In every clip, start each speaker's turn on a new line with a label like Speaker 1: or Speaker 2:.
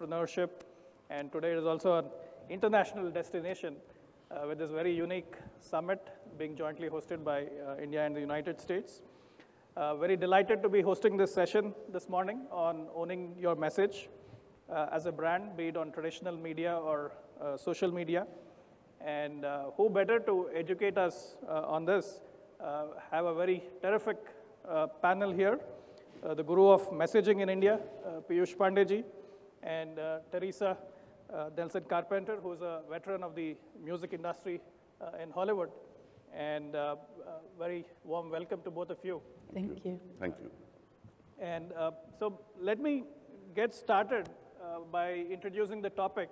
Speaker 1: entrepreneurship. And today is also an international destination with this very unique summit being jointly hosted by India and the United States. Very delighted to be hosting this session this morning on owning your message as a brand, be it on traditional media or social media. And who better to educate us on this? Have a very terrific panel here. The guru of messaging in India, Piyush Pandey, and Teresa Nelson Carpenter, who's a veteran of the music industry in Hollywood. And very warm welcome to both of you.
Speaker 2: Thank you.
Speaker 3: Thank you.
Speaker 1: And so let me get started by introducing the topic,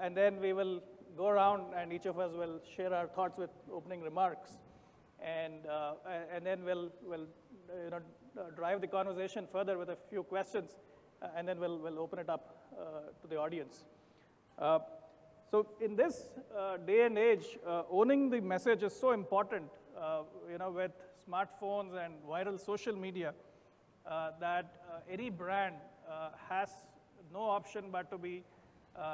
Speaker 1: and then we will go around and each of us will share our thoughts with opening remarks. And then we'll drive the conversation further with a few questions, and then we'll open it up to the audience. So in this day and age, owning the message is so important, with smartphones and viral social media, that any brand has no option but to be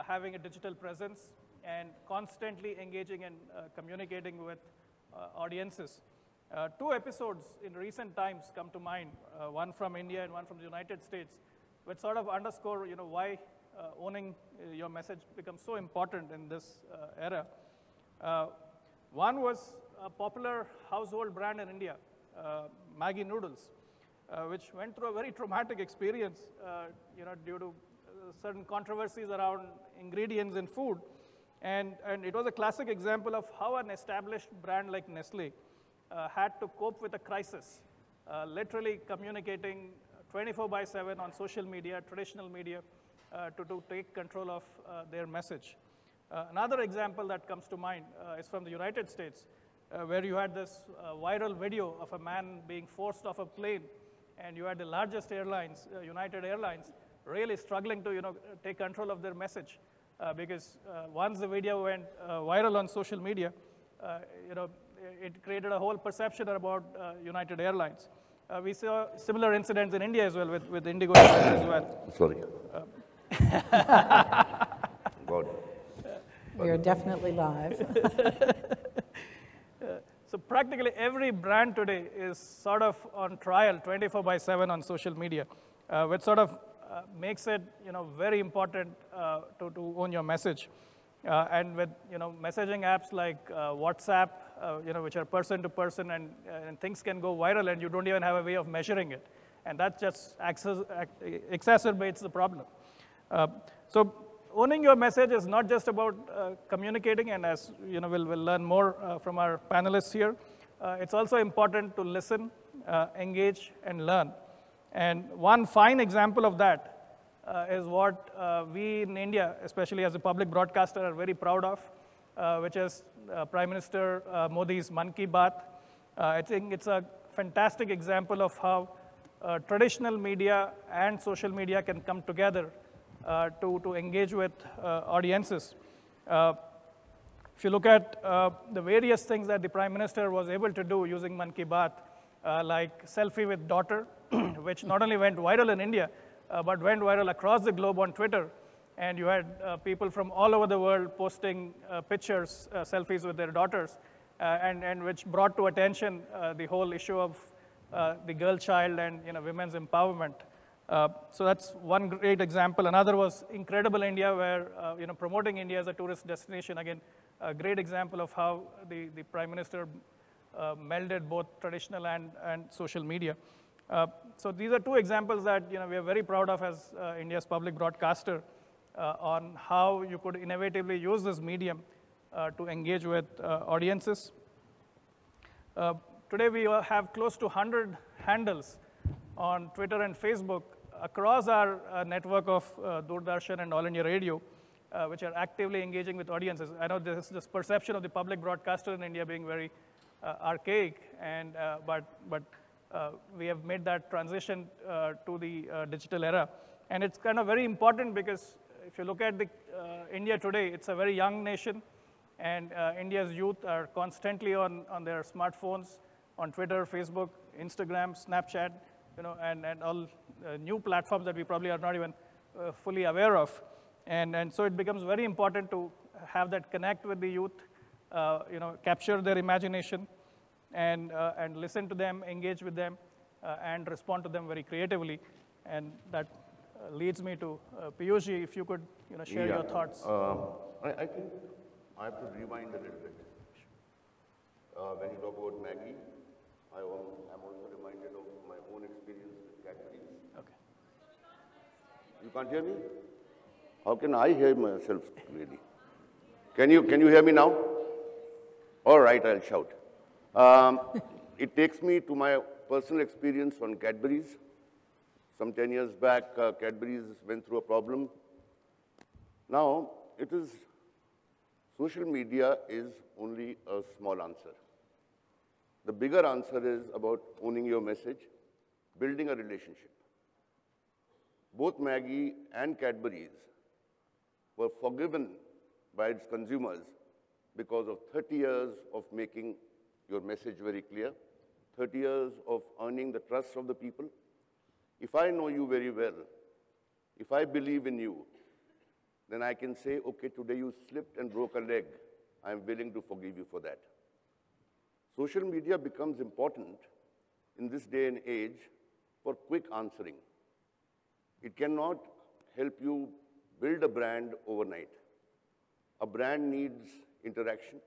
Speaker 1: having a digital presence and constantly engaging and communicating with audiences. Two episodes in recent times come to mind, one from India and one from the United States, which sort of underscore why owning your message becomes so important in this era. One was a popular household brand in India, Maggi Noodles, which went through a very traumatic experience due to certain controversies around ingredients in food. And it was a classic example of how an established brand like Nestle had to cope with a crisis, literally communicating 24/7 on social media, traditional media, to take control of their message. Another example that comes to mind is from the United States, where you had this viral video of a man being forced off a plane, and you had the largest airlines, United Airlines, really struggling to take control of their message. Because once the video went viral on social media, it created a whole perception about United Airlines. We saw similar incidents in India as well, with Indigo as well.
Speaker 3: Sorry. God.
Speaker 2: We are definitely live.
Speaker 1: So practically every brand today is sort of on trial 24/7 on social media, which sort of makes it very important to own your message. And with messaging apps like WhatsApp, which are person to person, and things can go viral and you don't even have a way of measuring it, and that just exacerbates the problem. So owning your message is not just about communicating, and as we'll learn more from our panelists here. It's also important to listen, engage, and learn. And one fine example of that is what we in India, especially as a public broadcaster, are very proud of, which is Prime Minister Modi's Mann Ki Baat. I think it's a fantastic example of how traditional media and social media can come together to engage with audiences. If you look at the various things that the Prime Minister was able to do using Mann Ki Baat, like selfie with daughter, which not only went viral in India, but went viral across the globe on Twitter. And you had people from all over the world posting pictures, selfies with their daughters, and which brought to attention the whole issue of the girl child and women's empowerment. So that's one great example. Another was Incredible India, where promoting India as a tourist destination. Again, a great example of how the Prime Minister melded both traditional and social media. So these are two examples that we are very proud of as India's public broadcaster on how you could innovatively use this medium to engage with audiences. Today we have close to 100 handles on Twitter and Facebook across our network of Doordarshan and All India Radio, which are actively engaging with audiences. I know this perception of the public broadcaster in India being very archaic, and but we have made that transition to the digital era. And it's kind of very important because if you look at India today, it's a very young nation, and India's youth are constantly on their smartphones, on Twitter, Facebook, Instagram, Snapchat, and all new platforms that we probably are not even fully aware of. And so it becomes very important to have that connect with the youth, capture their imagination, and listen to them, engage with them, and respond to them very creatively. And that leads me to Piyushji, if you could share your thoughts.
Speaker 3: I think I have to rewind a little bit. When you talk about Maggie, I am also reminded of my own experience with Cadbury.
Speaker 1: Okay.
Speaker 3: You can't hear me? How can I hear myself really? Can you hear me now? All right, I'll shout. It takes me to my personal experience on Cadbury's. Some 10 years back, Cadbury's went through a problem. Now, social media is only a small answer. The bigger answer is about owning your message, building a relationship. Both Maggie and Cadbury's were forgiven by its consumers because of 30 years of making your message very clear, 30 years of earning the trust of the people. If I know you very well, if I believe in you, then I can say, okay, today you slipped and broke a leg. I'm willing to forgive you for that. Social media becomes important in this day and age for quick answering. It cannot help you build a brand overnight. A brand needs interaction.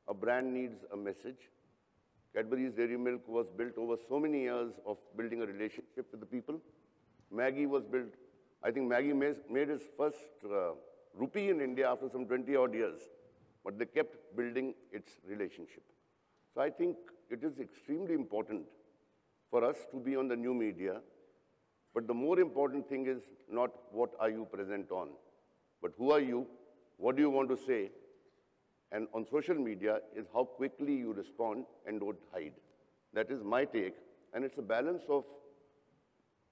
Speaker 3: A brand needs a message. Cadbury's Dairy Milk was built over so many years of building a relationship with the people. Maggie was built, I think Maggie made its first rupee in India after some 20 odd years, but they kept building its relationship. So I think it is extremely important for us to be on the new media, but the more important thing is not what are you present on, but who are you, what do you want to say, and on social media is how quickly you respond and don't hide. That is my take, and it's a balance of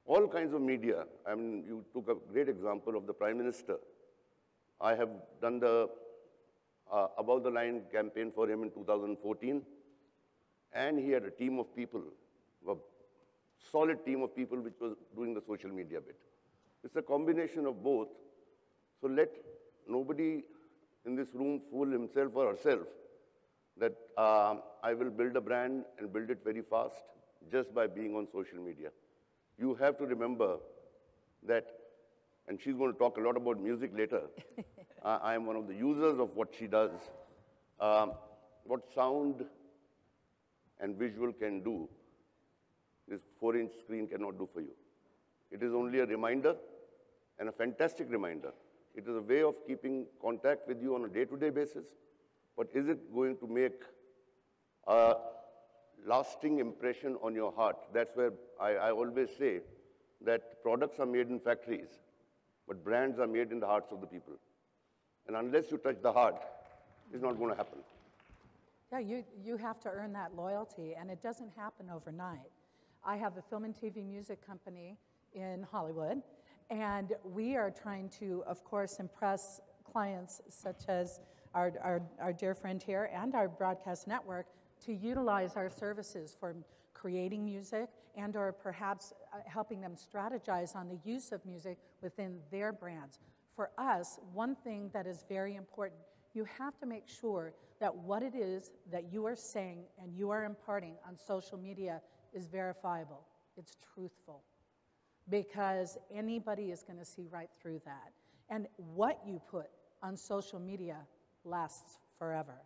Speaker 3: all kinds of media. I mean, you took a great example of the Prime Minister. I have done the Above the Line campaign for him in 2014, and he had a team of people, a solid team of people which was doing the social media bit. It's a combination of both, so let nobody in this room fool himself or herself that I will build a brand and build it very fast just by being on social media. You have to remember that, and she's going to talk a lot about music later. I am one of the users of what she does. What sound and visual can do, this 4-inch screen cannot do for you. It is only a reminder, and a fantastic reminder. It is a way of keeping contact with you on a day-to-day basis, but is it going to make a lasting impression on your heart? That's where I always say that products are made in factories, but brands are made in the hearts of the people. And unless you touch the heart, it's not going to happen.
Speaker 2: Yeah, you have to earn that loyalty, and it doesn't happen overnight. I have a film and TV music company in Hollywood, and we are trying to, of course, impress clients such as our dear friend here and our broadcast network to utilize our services for creating music and or perhaps helping them strategize on the use of music within their brands. For us, one thing that is very important, you have to make sure that what it is that you are saying and you are imparting on social media is verifiable, it's truthful, because anybody is going to see right through that. And what you put on social media lasts forever.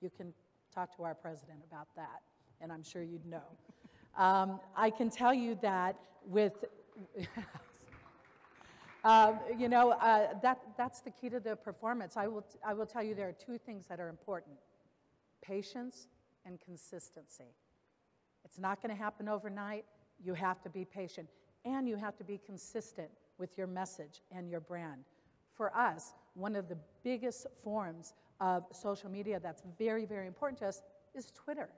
Speaker 2: You can talk to our president about that, and I'm sure you'd know. I can tell you that with, that's the key to the performance. I will tell you there are two things that are important: patience and consistency. It's not going to happen overnight. You have to be patient, and you have to be consistent with your message and your brand. For us, one of the biggest forms of social media that's very, very important to us is Twitter.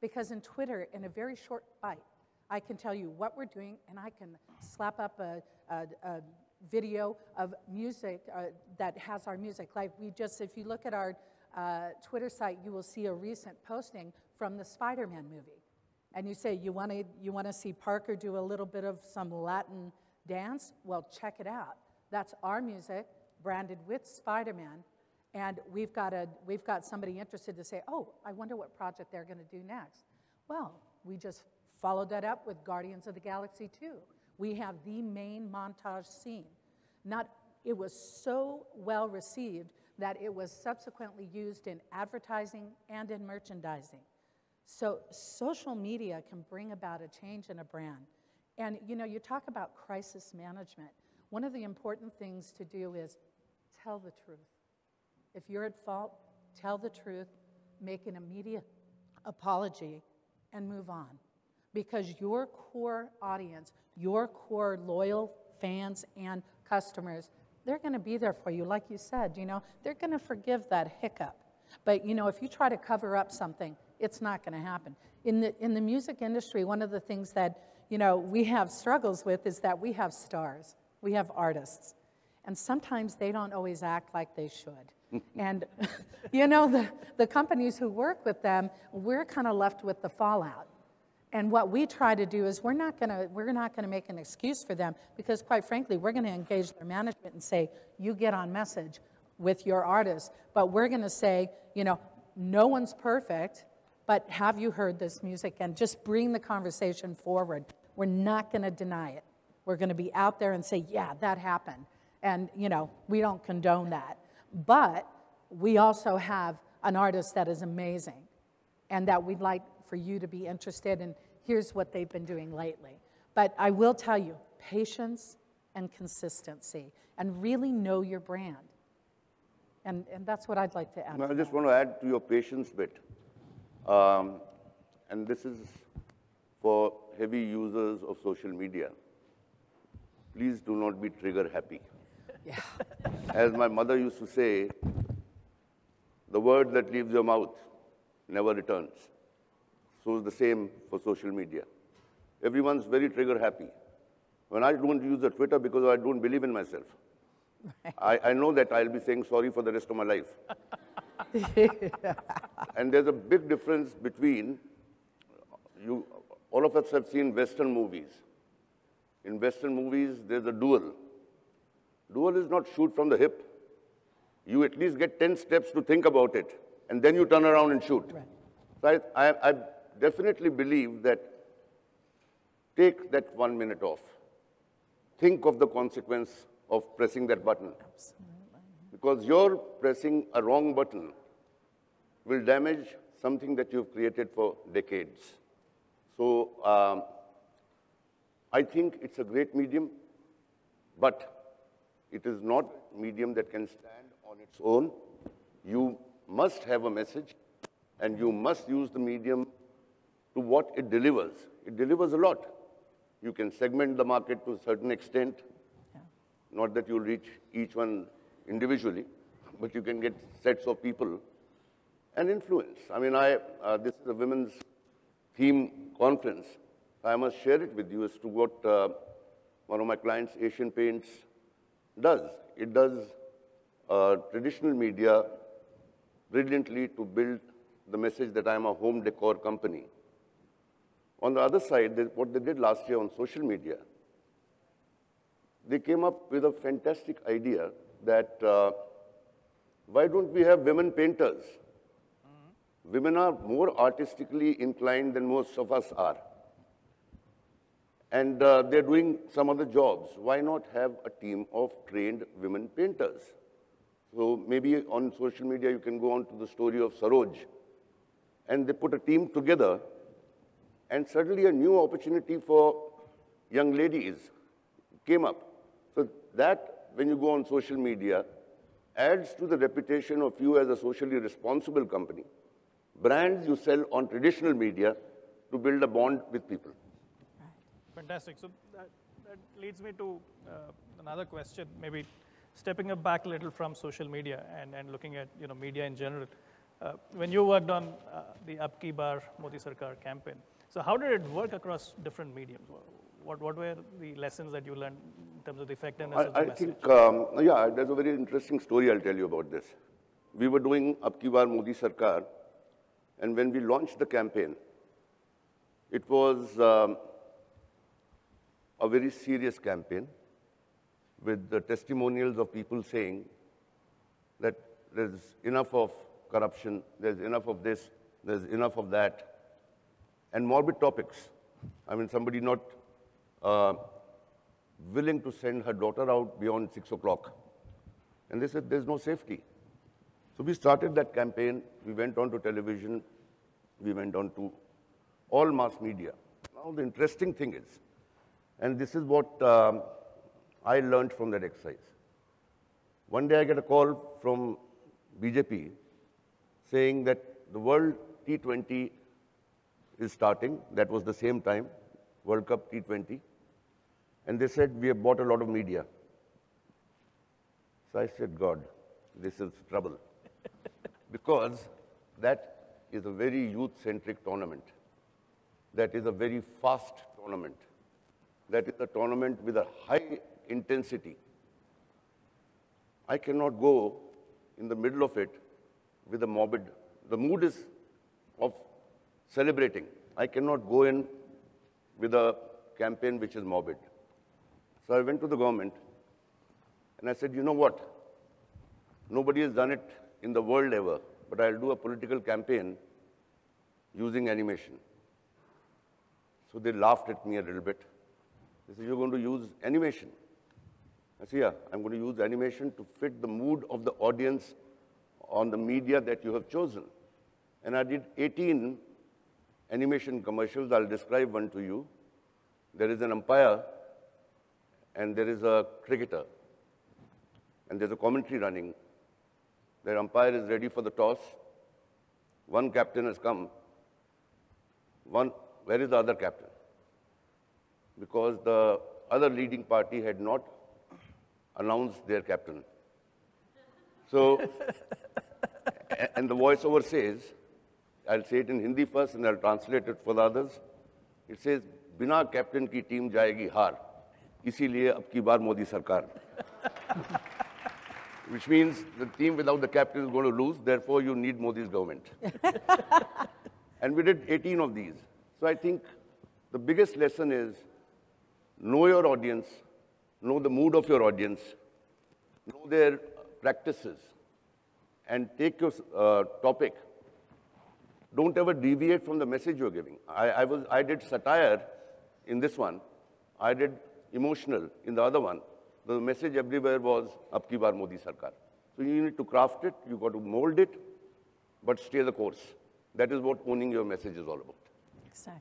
Speaker 2: Because in Twitter, in a very short bite, I can tell you what we're doing, and I can slap up a video of music that has our music. Like if you look at our Twitter site, you will see a recent posting from the Spider-Man movie. And you say, you want to see Parker do a little bit of some Latin dance? Well, check it out. That's our music branded with Spider-Man, and we've got somebody interested to say, oh, I wonder what project they're going to do next. Well, we just followed that up with Guardians of the Galaxy 2. We have the main montage scene. It was so well received that it was subsequently used in advertising and in merchandising. So social media can bring about a change in a brand. And you know, you talk about crisis management. One of the important things to do is tell the truth. If you're at fault, tell the truth, make an immediate apology, and move on. Because your core audience, your core loyal fans and customers, they're going to be there for you. Like you said, you know, they're going to forgive that hiccup. But, you know, if you try to cover up something, it's not going to happen. In the music industry, one of the things that, you know, we have struggles with is that we have stars. We have artists. And sometimes they don't always act like they should. And, you know, the companies who work with them, we're kind of left with the fallout. And what we try to do is we're not going to make an excuse for them, because quite frankly, we're going to engage their management and say, you get on message with your artists. But we're going to say, you know, no one's perfect, but have you heard this music? And just bring the conversation forward. We're not going to deny it. We're going to be out there and say, yeah, that happened. And, you know, we don't condone that. But we also have an artist that is amazing and that we'd like for you to be interested in. Here's what they've been doing lately. But I will tell you, patience and consistency, and really know your brand. And that's what I'd like to add.
Speaker 3: I just want to add to your patience bit. And this is for heavy users of social media. Please do not be trigger happy.
Speaker 2: Yeah.
Speaker 3: As my mother used to say, the word that leaves your mouth never returns. So it's the same for social media. Everyone's very trigger happy. When I don't use the Twitter because I don't believe in myself, I know that I'll be saying sorry for the rest of my life. And there's a big difference between all of us have seen Western movies. In Western movies, there's a duel. Duel is not shoot from the hip. You at least get 10 steps to think about it, and then you turn around and shoot. Right. So I definitely believe that take that 1 minute off. Think of the consequence of pressing that button.
Speaker 2: Absolutely.
Speaker 3: Because your pressing a wrong button will damage something that you've created for decades. So I think it's a great medium, but it is not a medium that can stand on its own. You must have a message, and you must use the medium to what it delivers. It delivers a lot. You can segment the market to a certain extent. Yeah. Not that you'll reach each one individually, but you can get sets of people and influence. I mean, this is a women's theme conference. I must share it with you as to what one of my clients, Asian Paints, does. It does traditional media brilliantly to build the message that I'm a home decor company. On the other side, what they did last year on social media, they came up with a fantastic idea that why don't we have women painters? Mm-hmm. Women are more artistically inclined than most of us are. And they're doing some other jobs. Why not have a team of trained women painters? So maybe on social media, you can go on to the story of Saroj. And they put a team together, and suddenly a new opportunity for young ladies came up. So that, when you go on social media, adds to the reputation of you as a socially responsible company. Brands you sell on traditional media to build a bond with people.
Speaker 1: Fantastic. So that leads me to another question, maybe stepping up back a little from social media and looking at media in general. When you worked on the Ab Ki Baar Modi Sarkar campaign, so how did it work across different mediums? What were the lessons that you learned in terms of the effectiveness of the message?
Speaker 3: I think, yeah, there's a very interesting story I'll tell you about this. We were doing Ab Ki Baar Modi Sarkar, and when we launched the campaign, it was a very serious campaign with the testimonials of people saying that there's enough of corruption, there's enough of this, there's enough of that, and morbid topics. I mean, somebody not willing to send her daughter out beyond 6 o'clock. And they said, there's no safety. So we started that campaign. We went on to television. We went on to all mass media. Now, the interesting thing is, and this is what I learned from that exercise. One day I get a call from BJP saying that the World T20 is starting. That was the same time, World Cup T20. And they said, we have bought a lot of media. So I said, God, this is trouble. Because that is a very youth-centric tournament. That is a very fast tournament. That is a tournament with a high intensity. I cannot go in the middle of it with a morbid. The mood is of celebrating. I cannot go in with a campaign which is morbid. So I went to the government and I said, you know what? Nobody has done it in the world ever, but I'll do a political campaign using animation. So they laughed at me a little bit. They said, you're going to use animation? I said, yeah, I'm going to use animation to fit the mood of the audience on the media that you have chosen. And I did 18 animation commercials. I'll describe one to you. There is an umpire, and there is a cricketer, and there's a commentary running. The umpire is ready for the toss. One captain has come. Where is the other captain? Because the other leading party had not announced their captain. So, and the voiceover says, I'll say it in Hindi first and I'll translate it for the others. It says, बिना captain की team जाएगी हार, इसीलिए अब की बार मोदी सरकार. Which means the team without the captain is going to lose, therefore you need Modi's government. And we did 18 of these. So I think the biggest lesson is know your audience, know the mood of your audience, know their practices, and take your topic. Don't ever deviate from the message you're giving. I did satire in this one. I did emotional in the other one. The message everywhere was, Ab ki baar Modi Sarkar. So you need to craft it, you got to mold it, but stay the course. That is what owning your message is all about.
Speaker 2: Exactly.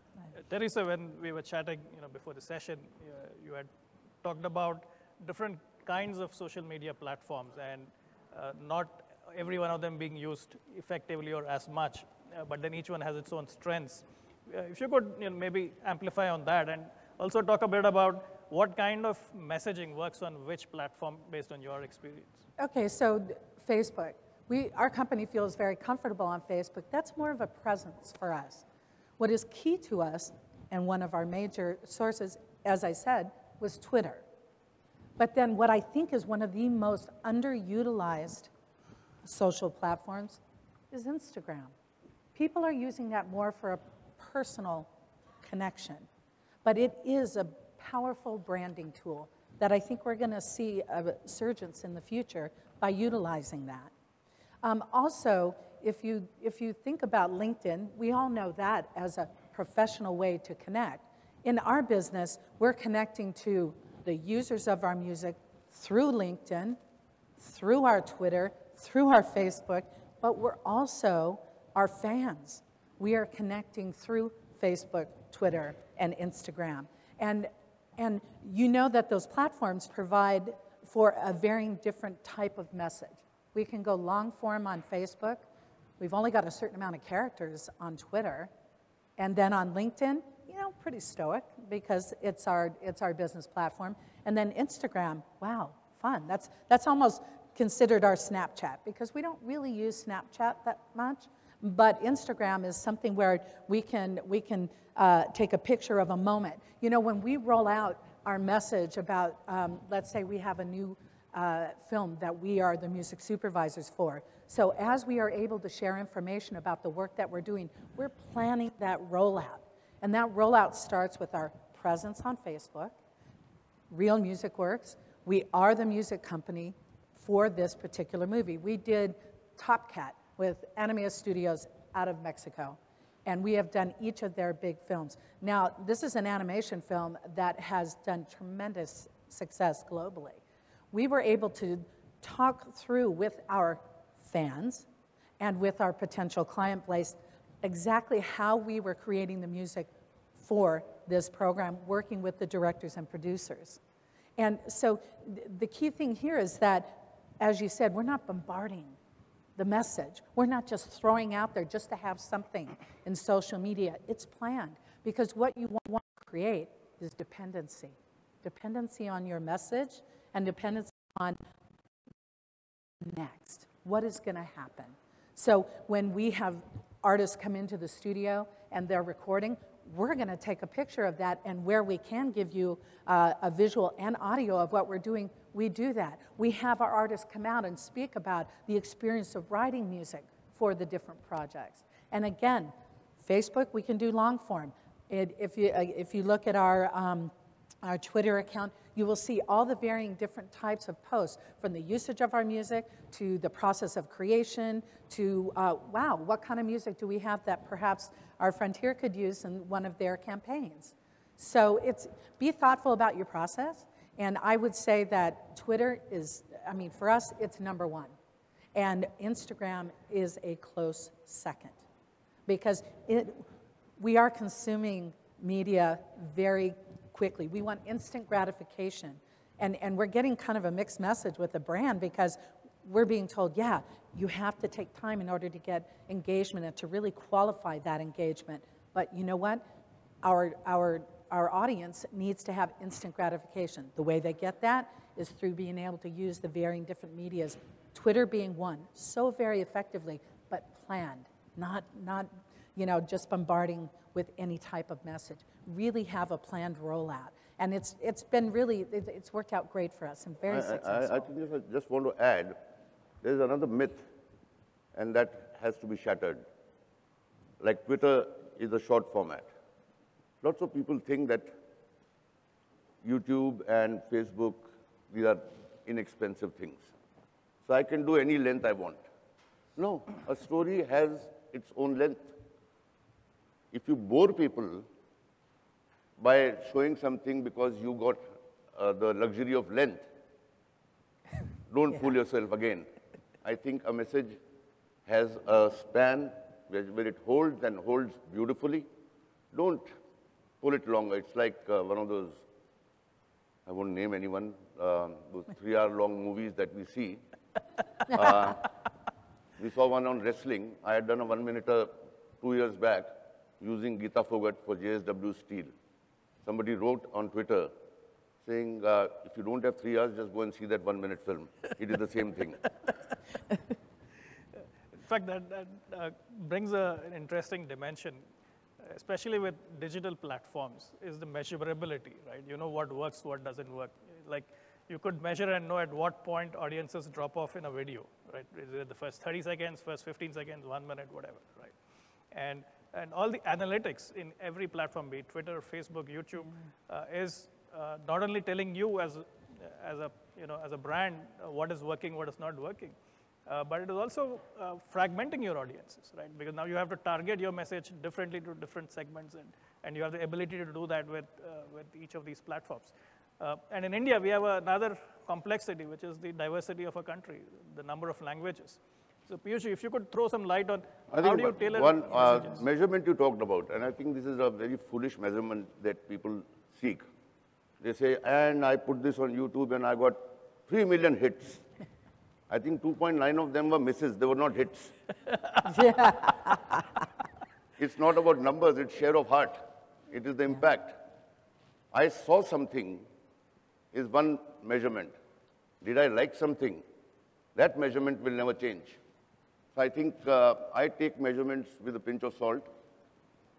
Speaker 1: Teresa, when we were chatting, before the session, you had talked about different kinds of social media platforms and not every one of them being used effectively or as much, but then each one has its own strengths. If you could maybe amplify on that and also talk a bit about what kind of messaging works on which platform based on your experience.
Speaker 2: Okay, so Facebook. Our company feels very comfortable on Facebook. That's more of a presence for us. What is key to us, and one of our major sources, as I said, was Twitter. But then what I think is one of the most underutilized social platforms is Instagram. People are using that more for a personal connection. But it is a powerful branding tool that I think we're going to see a surgence in the future by utilizing that. Also, if you think about LinkedIn, we all know that as a professional way to connect. In our business, we're connecting to the users of our music through LinkedIn, through our Twitter, through our Facebook, but we're also our fans. We are connecting through Facebook, Twitter, and Instagram. And you know that those platforms provide for a very different type of message. We can go long form on Facebook. We've only got a certain amount of characters on Twitter. And then on LinkedIn, pretty stoic because it's our business platform. And then Instagram, wow, fun. That's almost considered our Snapchat because we don't really use Snapchat that much. But Instagram is something where we can take a picture of a moment. When we roll out our message about, let's say we have a new film that we are the music supervisors for. So as we are able to share information about the work that we're doing, we're planning that rollout. And that rollout starts with our presence on Facebook, Real Music Works. We are the music company for this particular movie. We did Top Cat with Animea Studios out of Mexico, and we have done each of their big films. Now, this is an animation film that has done tremendous success globally. We were able to talk through with our fans and with our potential client base exactly how we were creating the music for this program, working with the directors and producers. And so the key thing here is that, as you said, we're not bombarding the message. We're not just throwing out there just to have something in social media. It's planned, because what you want to create is dependency. Dependency on your message and dependency on next. What is going to happen? So when we have artists come into the studio and they're recording, we're going to take a picture of that, and where we can give you a visual and audio of what we're doing, we do that. We have our artists come out and speak about the experience of writing music for the different projects. And again, Facebook, we can do long form. If you look at our Twitter account, you will see all the varying different types of posts, from the usage of our music to the process of creation to, wow, what kind of music do we have that perhaps our Frontier could use in one of their campaigns? So be thoughtful about your process. And I would say that Twitter is, I mean, for us, it's number one. And Instagram is a close second, because we are consuming media very quickly. We want instant gratification. And we're getting kind of a mixed message with the brand, because we're being told, yeah, you have to take time in order to get engagement and to really qualify that engagement. But you know what? Our audience needs to have instant gratification. The way they get that is through being able to use the varying different medias, Twitter being one, so very effectively, but planned, not just bombarding with any type of message. Really have a planned rollout. And it's been really, it's worked out great for us and very successful.
Speaker 3: I think I just want to add, there's another myth, and that has to be shattered. Like Twitter is a short format. Lots of people think that YouTube and Facebook, these are inexpensive things. So I can do any length I want. No, a story has its own length. If you bore people by showing something because you got the luxury of length, don't fool yourself again. I think a message has a span where it holds and holds beautifully. Don't pull it longer. It's like one of those, I won't name anyone, those 3-hour-long movies that we see. We saw one on wrestling. I had done a 1-minute 2 years back using Geeta Fogart for JSW Steel. Somebody wrote on Twitter saying, if you don't have 3 hours, just go and see that 1-minute film. It is the same thing.
Speaker 1: In fact, that brings an interesting dimension, especially with digital platforms, is the measurability, right? You know what works, what doesn't work. Like, you could measure and know at what point audiences drop off in a video, right? Is it the first 30 seconds, first 15 seconds, 1 minute, whatever, right? And all the analytics in every platform, be it Twitter, Facebook, YouTube, is not only telling you as a brand what is working, what is not working, but it is also fragmenting your audiences, right? Because now you have to target your message differently to different segments, and you have the ability to do that with each of these platforms. And in India, we have another complexity, which is the diversity of a country, the number of languages. So Piyush, if you could throw some light on how do you tailor
Speaker 3: one
Speaker 1: messages?
Speaker 3: measurement you talked about, and I think this is a very foolish measurement that people seek. They say, and I put this on YouTube and I got 3 million hits. I think 2.9 of them were misses, they were not hits. It's not about numbers, it's share of heart. It is the impact. I saw something is one measurement. Did I like something? That measurement will never change. So I think I take measurements with a pinch of salt.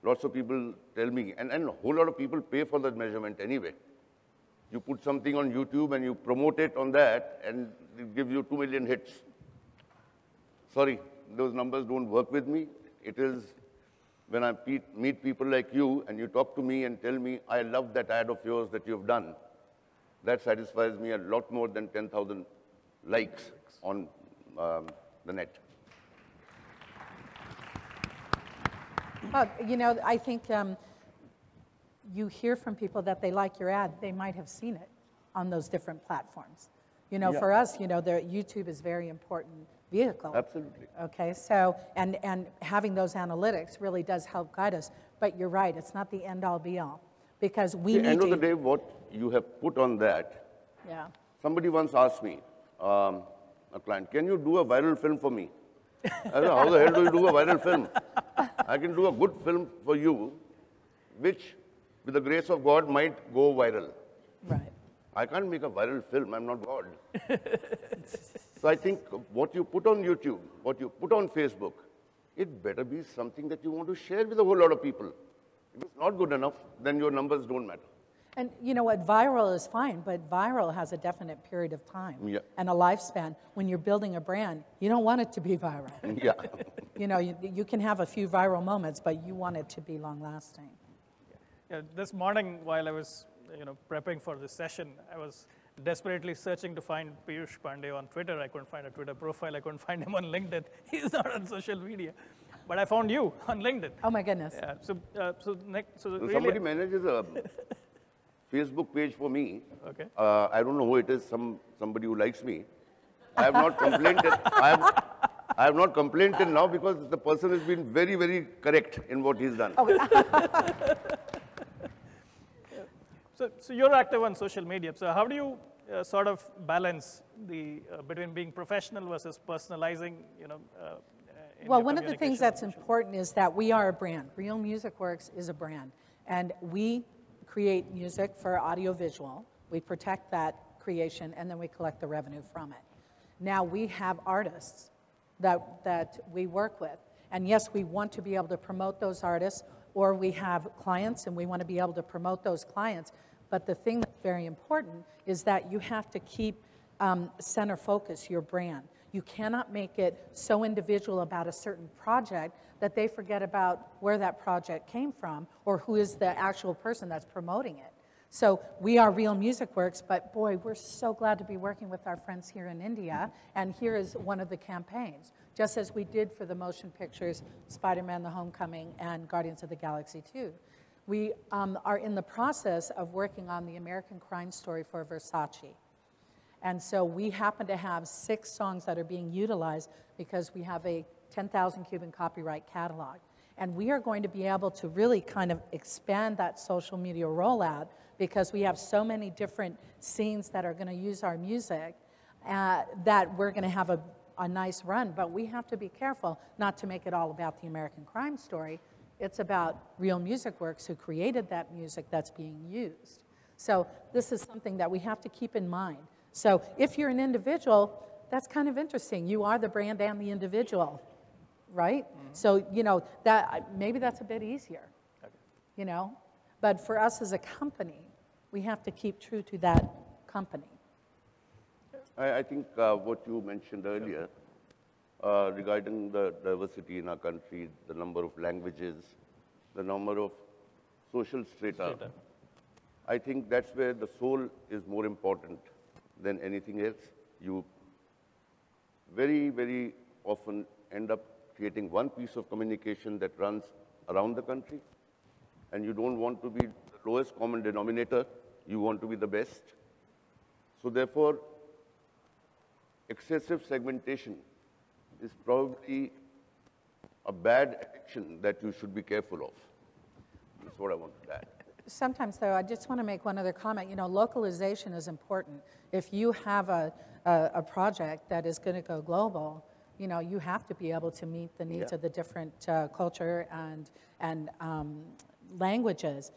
Speaker 3: Lots of people tell me, and a whole lot of people pay for that measurement anyway. You put something on YouTube and you promote it on that, and it gives you 2 million hits. Sorry, those numbers don't work with me. It is when I meet people like you and you talk to me and tell me, I love that ad of yours that you've done. That satisfies me a lot more than 10,000 likes on the net.
Speaker 2: Well, you know, I think you hear from people that they like your ad. They might have seen it on those different platforms. You know,
Speaker 3: Yeah.
Speaker 2: for us, you know, YouTube is a very important vehicle.
Speaker 3: Absolutely.
Speaker 2: Okay, so, and having those analytics really does help guide us. But you're right, it's not the end-all, be-all. Because we
Speaker 3: At the
Speaker 2: need
Speaker 3: end
Speaker 2: to...
Speaker 3: of the day, what you have put on that,
Speaker 2: Yeah.
Speaker 3: somebody once asked me, a client, can you do a viral film for me? I said, how the hell do you do a viral film? I can do a good film for you, which, with the grace of God, might go viral.
Speaker 2: Right.
Speaker 3: I can't make a viral film, I'm not God. So I think what you put on YouTube, what you put on Facebook, it better be something that you want to share with a whole lot of people. If it's not good enough, then your numbers don't matter.
Speaker 2: And you know what, viral is fine, but viral has a definite period of time and a lifespan. When you're building a brand, you don't want it to be viral.
Speaker 3: Yeah.
Speaker 2: You know, you can have a few viral moments, but you want it to be long-lasting.
Speaker 1: Yeah, this morning, while I was prepping for this session, I was desperately searching to find Piyush Pandey on Twitter. I couldn't find a Twitter profile. I couldn't find him on LinkedIn. He's not on social media. But I found you on LinkedIn.
Speaker 2: Oh my goodness.
Speaker 1: Yeah, so really,
Speaker 3: Somebody manages a Facebook page for me.
Speaker 1: Okay.
Speaker 3: I don't know who it is, somebody who likes me. I have not complained. I have not complained till now because the person has been very, very correct in what he's done.
Speaker 1: So you're active on social media. So how do you sort of balance the between being professional versus personalizing?
Speaker 2: Well, one of the things that's important is that we are a brand. Real Music Works is a brand, and we create music for audiovisual. We protect that creation, and then we collect the revenue from it. Now we have artists that we work with, and yes, we want to be able to promote those artists, or we have clients and we want to be able to promote those clients. But the thing that's very important is that you have to keep center focus your brand. You cannot make it so individual about a certain project that they forget about where that project came from or who is the actual person that's promoting it. So we are Real Music Works, but boy, we're so glad to be working with our friends here in India, and here is one of the campaigns, just as we did for the motion pictures Spider-Man: The Homecoming and Guardians of the Galaxy 2. We are in the process of working on the American Crime Story for Versace. And so we happen to have 6 songs that are being utilized because we have a 10,000 Cuban copyright catalog. And we are going to be able to really kind of expand that social media rollout because we have so many different scenes that are going to use our music that we're going to have a nice run. But we have to be careful not to make it all about the American Crime Story. It's about Real Music Works, who created that music that's being used. So this is something that we have to keep in mind. So if you're an individual, that's kind of interesting. You are the brand and the individual, right? Mm-hmm. So, you know, maybe that's a bit easier, you know? But for us as a company, we have to keep true to that company.
Speaker 3: I think what you mentioned earlier regarding the diversity in our country, the number of languages, the number of social strata, I think that's where the soul is more important than anything else. You very, very often end up creating one piece of communication that runs around the country, and you don't want to be the lowest common denominator, you want to be the best. So therefore, excessive segmentation is probably a bad addiction that you should be careful of. That's what I want to add.
Speaker 2: Sometimes, though, I just want to make one other comment. You know, localization is important. If you have a project that is going to go global, you know, you have to be able to meet the needs of the different culture and languages.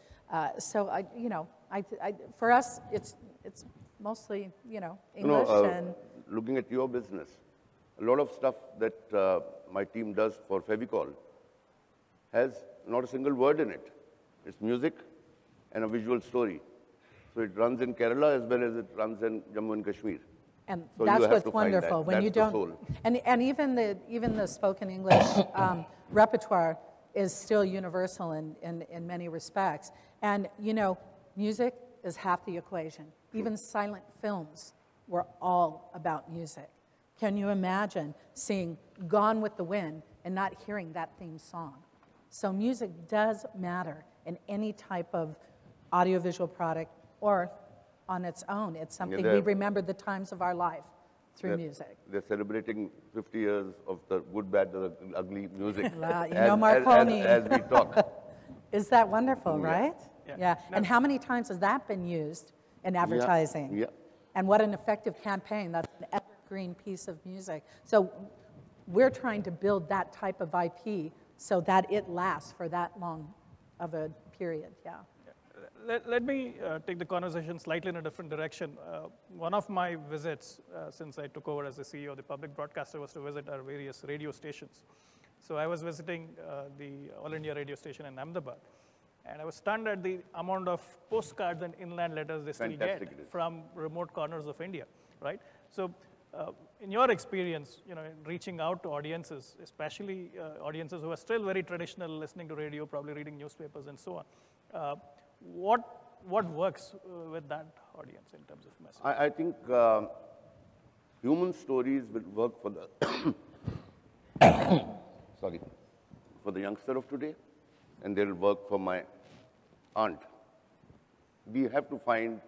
Speaker 2: So, for us, it's mostly, you know, English and...
Speaker 3: Looking at your business, a lot of stuff that my team does for Fevicol has not a single word in it. It's music and a visual story. So it runs in Kerala as well as it runs in Jammu and Kashmir.
Speaker 2: And
Speaker 3: so
Speaker 2: that's what's wonderful. When you don't, and even the spoken English repertoire is still universal in many respects. And you know, music is half the equation. Even silent films were all about music. Can you imagine seeing Gone with the Wind and not hearing that theme song? So music does matter in any type of audiovisual product or on its own. It's something we remember the times of our life through music.
Speaker 3: They're celebrating 50 years of the good, bad, the ugly music.
Speaker 2: Wow, you know Marconi.
Speaker 3: As we talk.
Speaker 2: Is that wonderful,
Speaker 3: Yeah.
Speaker 2: right?
Speaker 1: Yeah.
Speaker 2: And how many times has that been used in advertising?
Speaker 3: Yeah.
Speaker 2: And what an effective campaign. That's an evergreen piece of music. So we're trying to build that type of IP so that it lasts for that long of a period, yeah.
Speaker 1: Let me take the conversation slightly in a different direction. One of my visits since I took over as the CEO of the public broadcaster was to visit our various radio stations. So I was visiting the All India radio station in Ahmedabad, and I was stunned at the amount of postcards and inland letters they still
Speaker 3: Fantastic
Speaker 1: get
Speaker 3: it is.
Speaker 1: from remote corners of India, right? So in your experience, in reaching out to audiences, especially audiences who are still very traditional, listening to radio, probably reading newspapers and so on, what works with that audience in terms of message?
Speaker 3: I think human stories will work for the sorry, for the youngster of today, and they'll work for my aunt. We have to find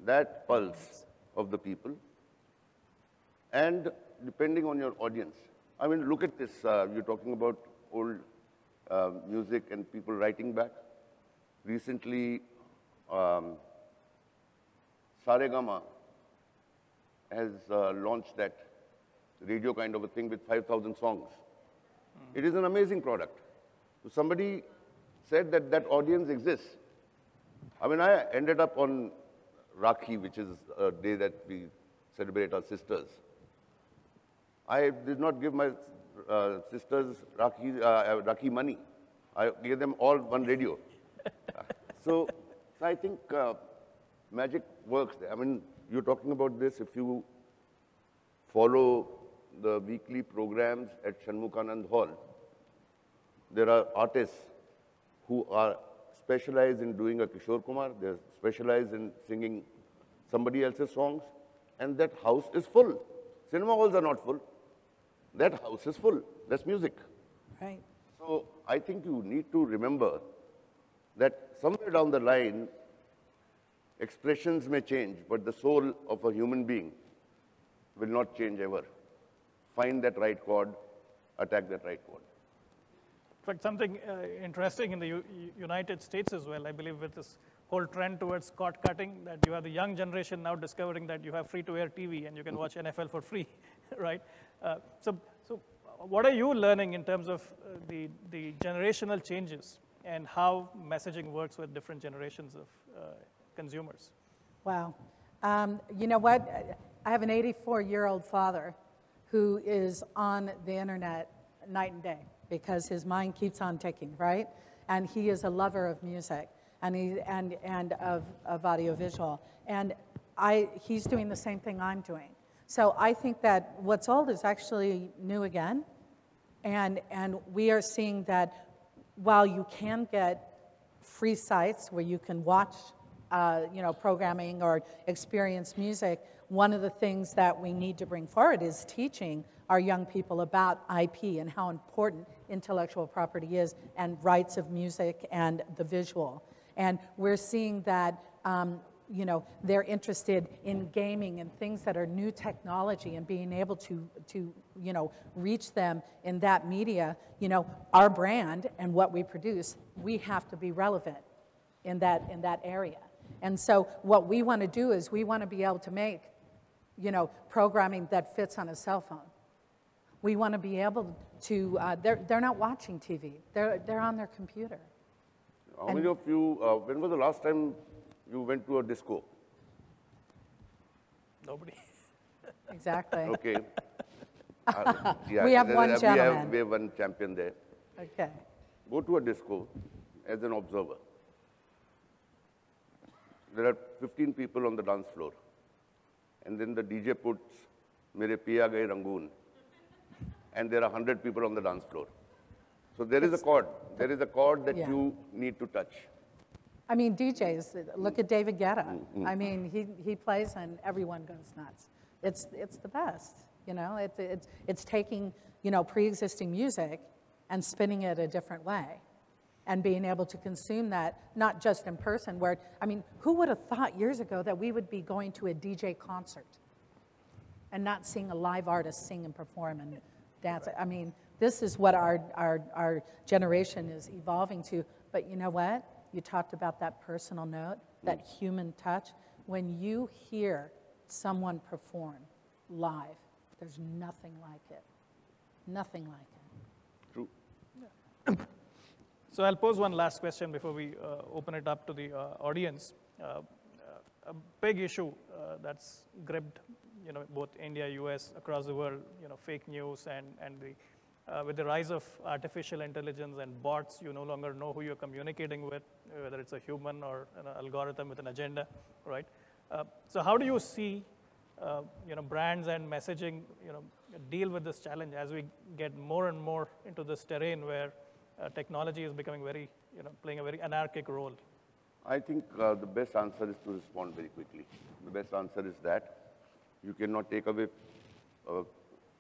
Speaker 3: that pulse of the people, and depending on your audience. I mean, look at this. You're talking about old music and people writing back. Recently, Saregama has launched that radio kind of a thing with 5,000 songs. It is an amazing product. So somebody said that that audience exists. I mean, I ended up on Rakhi, which is a day that we celebrate our sisters. I did not give my sisters Rakhi money. I gave them all one radio. So I think magic works there. I mean, you're talking about this. If you follow the weekly programs at Shanmukhanand Hall, there are artists who are specialized in doing a Kishore Kumar. They're specialized in singing somebody else's songs. And that house is full. Cinema halls are not full. That house is full. That's music.
Speaker 2: Right.
Speaker 3: So I think you need to remember that somewhere down the line, expressions may change, but the soul of a human being will not change ever. Find that right chord, attack that right chord.
Speaker 1: In fact, something interesting in the United States as well, I believe, with this whole trend towards cord cutting, that you have the young generation now discovering that you have free-to-air TV and you can watch NFL for free, right? So what are you learning in terms of the generational changes and how messaging works with different generations of consumers?
Speaker 2: Wow. You know what? I have an 84-year-old father who is on the internet night and day because his mind keeps on ticking, right? And he is a lover of music and of audiovisual. And he's doing the same thing I'm doing. So I think that what's old is actually new again. And we are seeing that while you can get free sites where you can watch programming or experience music, one of the things that we need to bring forward is teaching our young people about IP and how important intellectual property is and rights of music and the visual. And we're seeing that they're interested in gaming and things that are new technology and being able to reach them in that media. Our brand and what we produce, we have to be relevant in that area. And so what we want to do is we want to be able to make, programming that fits on a cell phone. We want to be able to, they're not watching TV, they're on their computer.
Speaker 3: How many of you, when was the last time you went to a disco?
Speaker 1: Nobody.
Speaker 2: Exactly.
Speaker 3: Okay.
Speaker 2: We have one gentleman.
Speaker 3: We have one champion there.
Speaker 2: Okay.
Speaker 3: Go to a disco as an observer. There are 15 people on the dance floor. And then the DJ puts Mere Piya Gaye Rangoon. And there are 100 people on the dance floor. So there is a chord. There is a chord that
Speaker 2: Yeah.
Speaker 3: you need to touch.
Speaker 2: I mean, DJs, look at David Guetta. I mean, he plays and everyone goes nuts. It's the best, you know? It's taking, you know, pre-existing music and spinning it a different way and being able to consume that, not just in person, where, I mean, who would have thought years ago that we would be going to a DJ concert and not seeing a live artist sing and perform and dance? I mean, this is what our generation is evolving to. But you know what? You talked about that personal note, that human touch. When you hear someone perform live, there's nothing like it. Nothing like it.
Speaker 3: True.
Speaker 1: So I'll pose one last question before we open it up to the audience. A big issue that's gripped, you know, both India, US, across the world, you know, fake news and with the rise of artificial intelligence and bots, you no longer know who you're communicating with, whether it's a human or an algorithm with an agenda, right? So how do you see, you know, brands and messaging, you know, deal with this challenge as we get more and more into this terrain where technology is becoming very, you know, playing a very anarchic role?
Speaker 3: I think the best answer is to respond very quickly. The best answer is that you cannot take away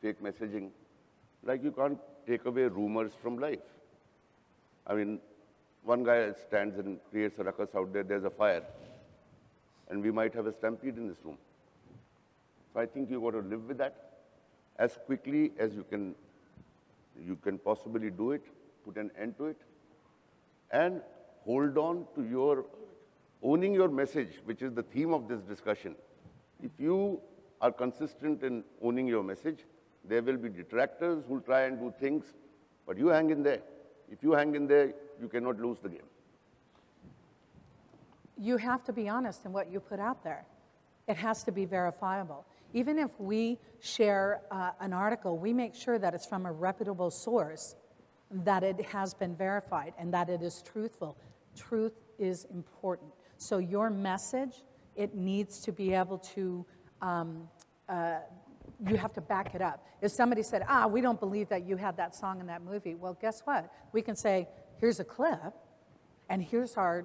Speaker 3: fake messaging like you can't take away rumors from life. I mean, one guy stands and creates a ruckus out there, there's a fire, and we might have a stampede in this room. So I think you've got to live with that as quickly as you can possibly do it, put an end to it, and hold on to your owning your message, which is the theme of this discussion. If you are consistent in owning your message, there will be detractors who will try and do things, but you hang in there. If you hang in there, you cannot lose the game.
Speaker 2: You have to be honest in what you put out there. It has to be verifiable. Even if we share an article, we make sure that it's from a reputable source, that it has been verified, and that it is truthful. Truth is important. So your message, it needs to be able to, you have to back it up. If somebody said, we don't believe that you had that song in that movie, well, guess what? We can say, here's a clip, and here's our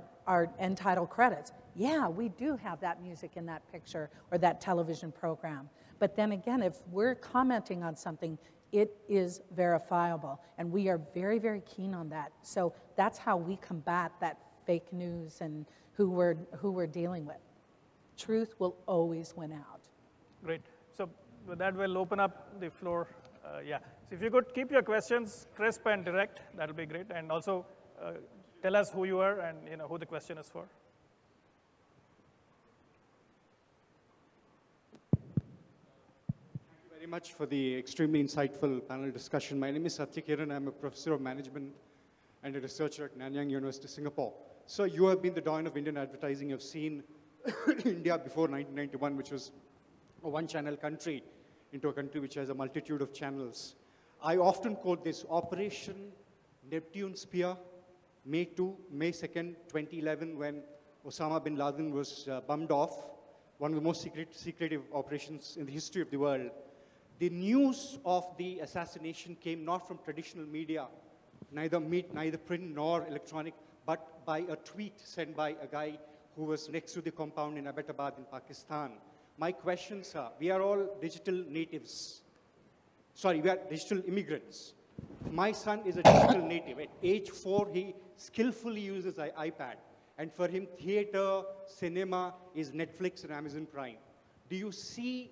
Speaker 2: end title credits. Yeah, we do have that music in that picture or that television program. But then again, if we're commenting on something, it is verifiable, and we are very, very keen on that. So that's how we combat that fake news and who we're dealing with. Truth will always win out.
Speaker 1: Great. So with that, we'll open up the floor. Yeah. So if you could keep your questions crisp and direct, that'll be great. And also tell us who you are and who the question is for.
Speaker 4: Thank you very much for the extremely insightful panel discussion. My name is Satya Kiran. I'm a professor of management and a researcher at Nanyang University, Singapore. So you have been the dawn of Indian advertising. You've seen India before 1991, which was a one-channel country, into a country which has a multitude of channels. I often quote this: Operation Neptune Spear, May 2nd, 2011, when Osama bin Laden was bummed off, one of the most secretive operations in the history of the world. The news of the assassination came not from traditional media, neither print nor electronic, but by a tweet sent by a guy who was next to the compound in Abbottabad in Pakistan. My questions are, we are all digital natives. Sorry, we are digital immigrants. My son is a digital native. At age 4, he skillfully uses an iPad. And for him, theater, cinema is Netflix and Amazon Prime. Do you see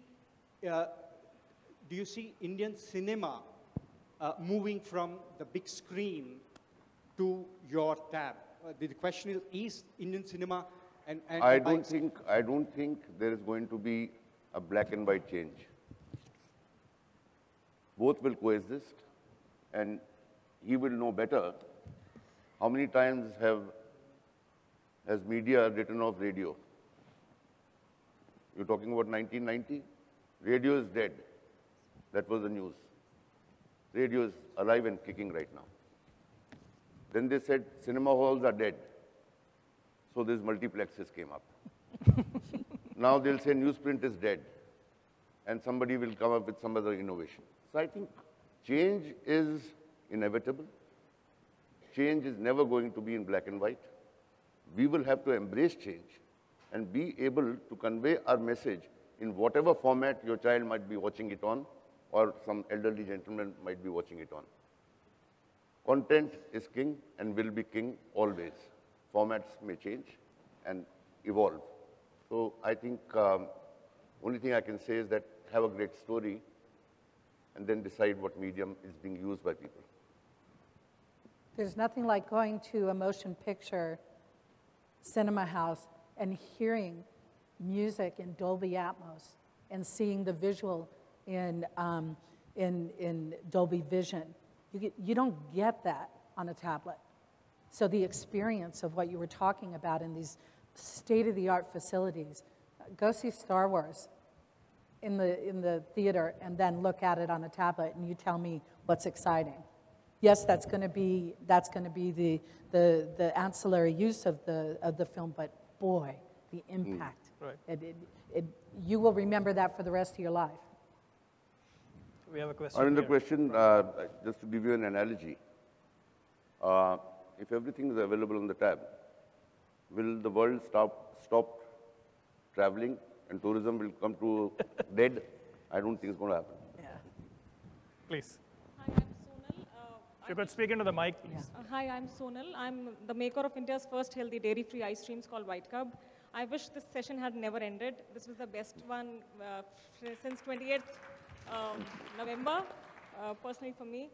Speaker 4: Indian cinema moving from the big screen to your tab? The question is Indian cinema
Speaker 3: I don't think there is going to be a black and white change. Both will coexist, and he will know better. How many times has media written off radio? You're talking about 1990? Radio is dead. That was the news. Radio is alive and kicking right now. Then they said cinema halls are dead. So these multiplexes came up. Now they'll say newsprint is dead, and somebody will come up with some other innovation. So I think change is inevitable. Change is never going to be in black and white. we will have to embrace change and be able to convey our message in whatever format your child might be watching it on or some elderly gentleman might be watching it on. Content is king and will be king always. Formats may change and evolve. So I think only thing I can say is that have a great story and then decide what medium is being used by people.
Speaker 2: There's nothing like going to a motion picture cinema house and hearing music in Dolby Atmos and seeing the visual in Dolby Vision. You don't get that on a tablet. So the experience of what you were talking about in these state-of-the-art facilities, go see Star Wars in the theater and then look at it on a tablet and you tell me what's exciting. Yes, that's going to be the ancillary use of the film, but boy, the impact.
Speaker 1: Right.
Speaker 2: You will remember that for the rest of your life.
Speaker 1: We have a question.
Speaker 3: Another
Speaker 1: here.
Speaker 3: question, just to give you an analogy. If everything is available on the tab, will the world stop traveling and tourism will come to dead? I don't think it's going to happen.
Speaker 2: Yeah.
Speaker 1: Please.
Speaker 5: Hi, I'm Sonal.
Speaker 1: If you could speak into the mic, please.
Speaker 5: Hi, I'm Sonal. I'm the maker of India's first healthy dairy-free ice creams called White Cub. I wish this session had never ended. This was the best one since 28th November, personally for me.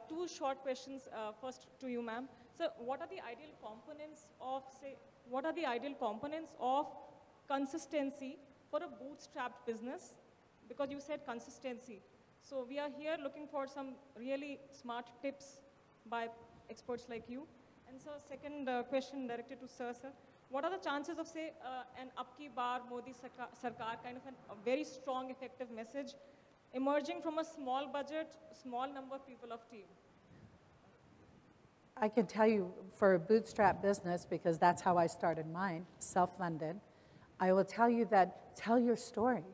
Speaker 5: Two short questions, first to you, ma'am. So what are the ideal components of consistency for a bootstrapped business? Because you said consistency. So we are here looking for some really smart tips by experts like you. And so second question directed to Sir. What are the chances of, say, an Abki Bar Modi Sarkar kind of a very strong, effective message emerging from a small budget, small number of people of team?
Speaker 2: I can tell you for a bootstrap business, because that's how I started mine, self-funded, I will tell you that tell your story.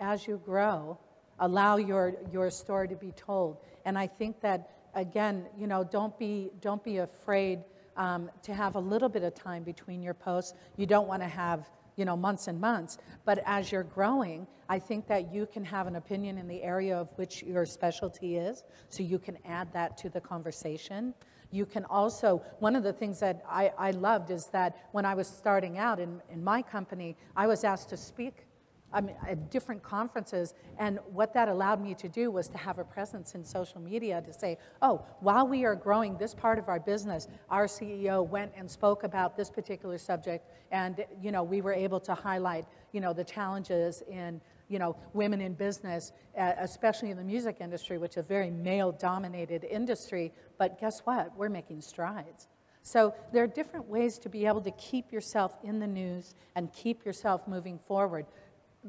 Speaker 2: As you grow, allow your story to be told. And I think that, again, you know, don't be afraid to have a little bit of time between your posts. You don't want to have, you know, months and months. But as you're growing, I think that you can have an opinion in the area of which your specialty is, so you can add that to the conversation. You can also, one of the things that I loved is that when I was starting out in my company, I was asked to speak at different conferences, and what that allowed me to do was to have a presence in social media to say, oh, while we are growing this part of our business, our CEO went and spoke about this particular subject, and you know, we were able to highlight, you know, the challenges in, you know, women in business, especially in the music industry, which is a very male-dominated industry, but guess what? We're making strides. So there are different ways to be able to keep yourself in the news and keep yourself moving forward.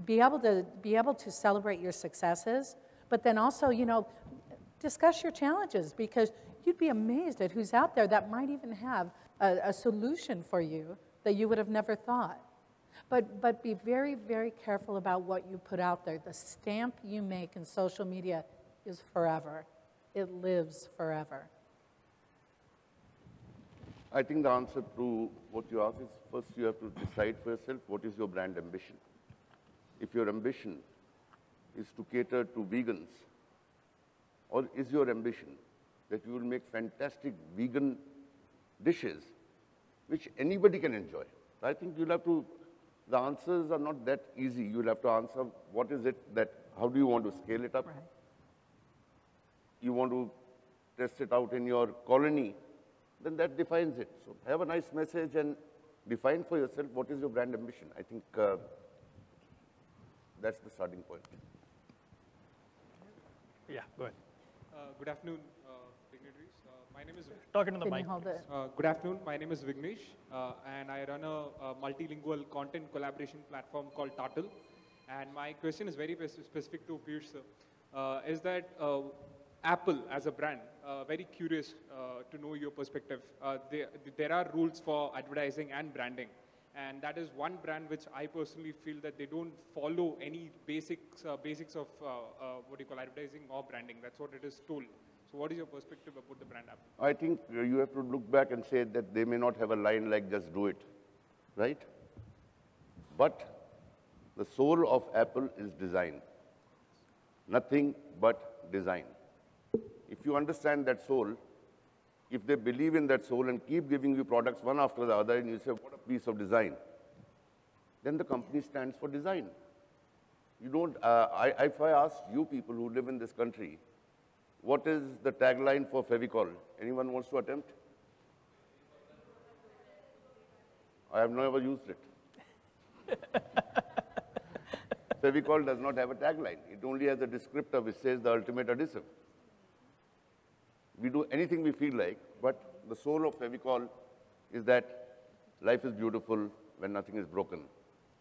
Speaker 2: Be able to celebrate your successes, but then also, you know, discuss your challenges, because you'd be amazed at who's out there that might even have a solution for you that you would have never thought. But be very, very careful about what you put out there. The stamp you make in social media is forever. It lives forever.
Speaker 3: I think the answer to what you asked is, first you have to decide for yourself what is your brand ambition. If your ambition is to cater to vegans, or is your ambition that you will make fantastic vegan dishes which anybody can enjoy? I think you'll have to, the answers are not that easy. You'll have to answer what is it that, how do you want to scale it up?
Speaker 2: Right.
Speaker 3: You want to test it out in your colony, then that defines it. So have a nice message and define for yourself what is your brand ambition. I think that's the starting point.
Speaker 1: Yeah, go ahead.
Speaker 6: Good afternoon, dignitaries. My name is.
Speaker 1: Talking to the
Speaker 2: Can
Speaker 1: mic.
Speaker 2: you hold it?
Speaker 6: Good afternoon. My name is Vignesh, and I run a multilingual content collaboration platform called Tartle. And my question is very specific to Piyush sir. Is that Apple as a brand, very curious to know your perspective. There are rules for advertising and branding. And that is one brand which I personally feel that they don't follow any basics of what you call advertising or branding. That's what it is told. So what is your perspective about the brand Apple?
Speaker 3: I think you have to look back and say that they may not have a line like just do it, right? But the soul of Apple is design. Nothing but design. If you understand that soul, if they believe in that soul and keep giving you products one after the other, and you say, what a piece of design, then the company stands for design. You don't, if I ask you people who live in this country, what is the tagline for Fevicol? Anyone wants to attempt? I have never used it. Fevicol does not have a tagline. It only has a descriptor which says the ultimate adhesive. We do anything we feel like, but the soul of Fevicol is that life is beautiful when nothing is broken.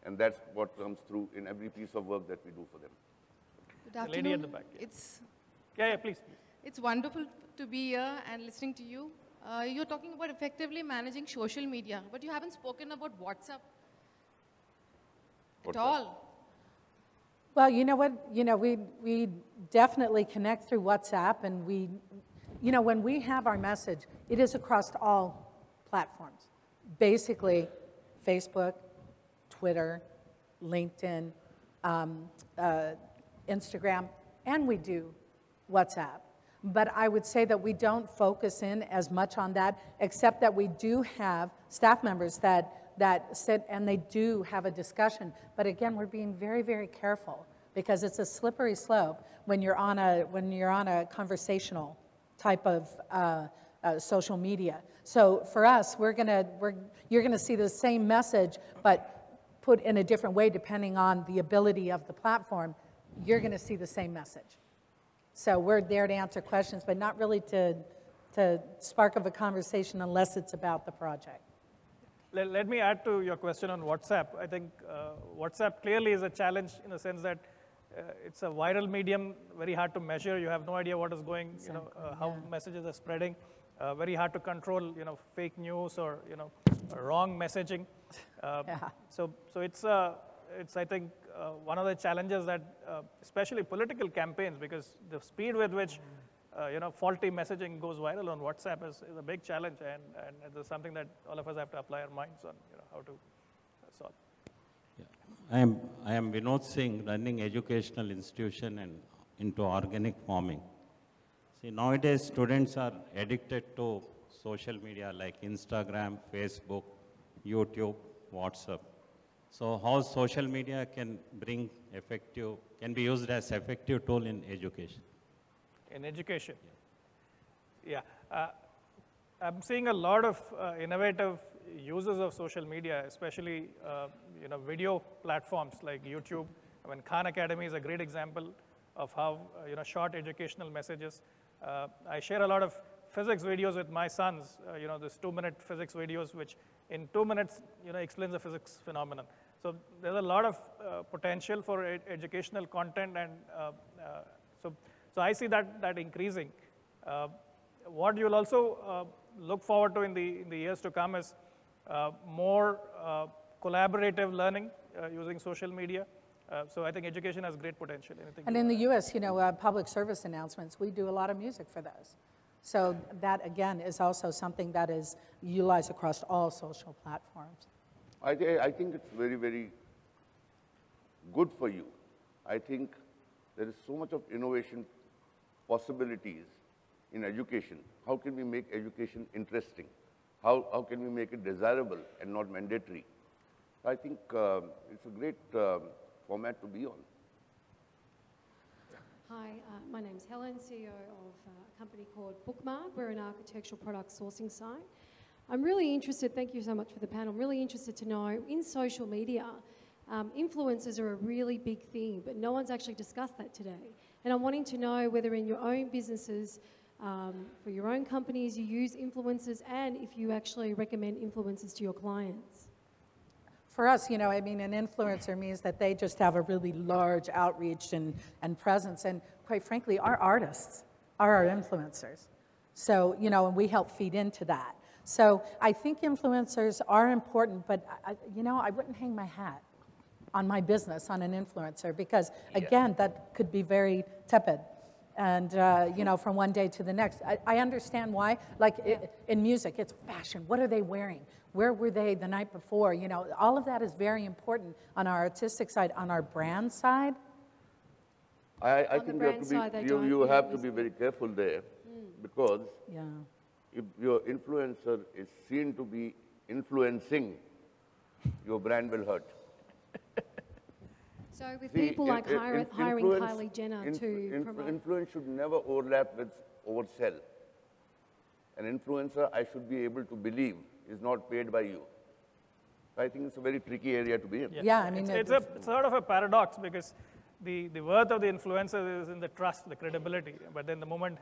Speaker 3: And that's what comes through in every piece of work that we do for them.
Speaker 7: Good
Speaker 1: The
Speaker 7: afternoon.
Speaker 1: lady at the back. Yeah. Yeah, please.
Speaker 7: It's wonderful to be here and listening to you. You're talking about effectively managing social media, but you haven't spoken about WhatsApp at all.
Speaker 2: Well, you know what? You know, we definitely connect through WhatsApp, and you know, when we have our message, it is across all platforms. Basically, Facebook, Twitter, LinkedIn, Instagram, and we do WhatsApp. But I would say that we don't focus in as much on that, except that we do have staff members that sit and they do have a discussion. But again, we're being very, very careful because it's a slippery slope when you're on a conversational type of social media. So for us, you're gonna see the same message, but put in a different way depending on the ability of the platform. You're gonna see the same message. So we're there to answer questions, but not really to spark of a conversation unless it's about the project.
Speaker 1: Let me add to your question on WhatsApp. I think WhatsApp clearly is a challenge in the sense that it's a viral medium, very hard to measure. You have no idea what is going, how messages are spreading. Very hard to control, fake news or, wrong messaging. So it's I think, one of the challenges that, especially political campaigns, because the speed with which, faulty messaging goes viral on WhatsApp is a big challenge, and it's something that all of us have to apply our minds on, how to solve.
Speaker 8: Yeah. I am Vinod Singh, running educational institution and into organic farming. See, nowadays students are addicted to social media like Instagram, Facebook, YouTube, WhatsApp. So how social media can be used as effective tool in education?
Speaker 1: In education? Yeah. I'm seeing a lot of innovative uses of social media, especially video platforms like YouTube. I mean, Khan Academy is a great example of how short educational messages. I share a lot of physics videos with my sons. This 2-minute physics videos, which in 2 minutes explains the physics phenomenon. So there's a lot of potential for educational content, and so I see that increasing. What you'll also look forward to in the years to come is more collaborative learning using social media. So I think education has great potential.
Speaker 2: And in the U.S., public service announcements, we do a lot of music for those. So that, again, is also something that is utilized across all social platforms.
Speaker 3: I think it's very, very good for you. I think there is so much of innovation possibilities in education. How can we make education interesting? How can we make it desirable and not mandatory? I think it's a great format to be on.
Speaker 9: Hi, my name's Helen, CEO of a company called Bookmark. We're an architectural product sourcing site. I'm really interested, thank you so much for the panel, I'm really interested to know, in social media, influencers are a really big thing, but no one's actually discussed that today. And I'm wanting to know whether in your own businesses, for your own companies, you use influencers, and if you actually recommend influencers to your clients.
Speaker 2: For us, an influencer means that they just have a really large outreach and presence, and quite frankly, our artists are our influencers. So, and we help feed into that. So I think influencers are important, but I wouldn't hang my hat on my business on an influencer because, again, that could be very tepid. And, you know, from one day to the next. I understand why. Like in music, it's fashion. What are they wearing? Where were they the night before? You know, all of that is very important on our artistic side. On our brand side,
Speaker 3: I think you have to be very careful there because if your influencer is seen to be influencing, your brand will hurt.
Speaker 9: So with people like hiring Kylie Jenner to promote.
Speaker 3: Influence should never overlap with oversell. An influencer, I should be able to believe, is not paid by you. I think it's a very tricky area to be in.
Speaker 2: Yeah, I mean,
Speaker 1: it's sort of a paradox because the worth of the influencer is in the trust, the credibility. But then the moment